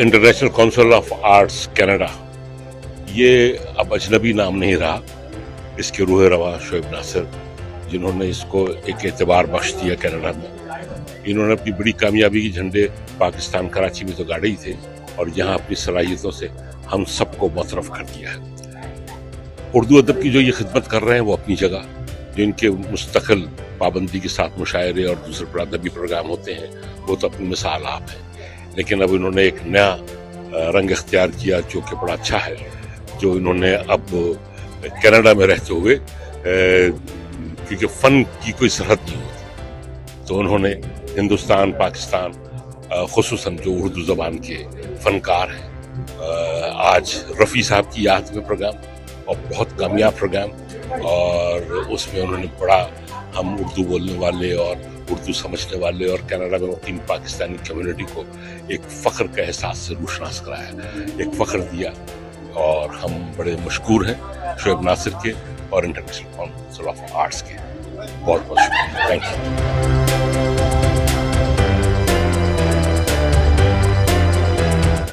International council of arts Canada, ये अब अजनबी नाम नहीं रहा। इसके रूह रवा शोएब नासिर, जिन्होंने इसको एक एतबार बख्श दिया कनाडा में। इन्होंने अपनी बड़ी कामयाबी के झंडे पाकिस्तान कराची में तो गाड़े ही थे, और यहाँ अपनी सलाहियतों से हम सबको मुतरफ कर दिया है। उर्दू अदब की जो ये खिदमत कर रहे हैं वो अपनी जगह, जो इनके मुस्तकिल पाबंदी के साथ मुशायरे और दूसरे अदबी प्रोग्राम होते हैं, वो तो अपनी मिसाल आप है। लेकिन अब इन्होंने एक नया रंग इख्तियार किया जो कि बड़ा अच्छा है, जो इन्होंने अब कनाडा में रहते हुए, क्योंकि फ़न की कोई सरहद नहीं होती, तो उन्होंने हिंदुस्तान, पाकिस्तान, खुसूसन जो उर्दू ज़बान के फ़नकार हैं, आज रफ़ी साहब की याद में प्रोग्राम, और बहुत कामयाब प्रोग्राम, और उसमें उन्होंने बड़ा हम उर्दू बोलने वाले और उर्दू समझने वाले और कनाडा में मुकीम पाकिस्तानी कम्युनिटी को एक फ़ख्र का एहसास से रूशनास कराया, एक फ़ख्र दिया, और हम बड़े मशकूर हैं शोएब नासिर के और इंटरनेशनल काउंसिल ऑफ आर्ट्स के। बहुत बहुत शुक्रिया, थैंक यू।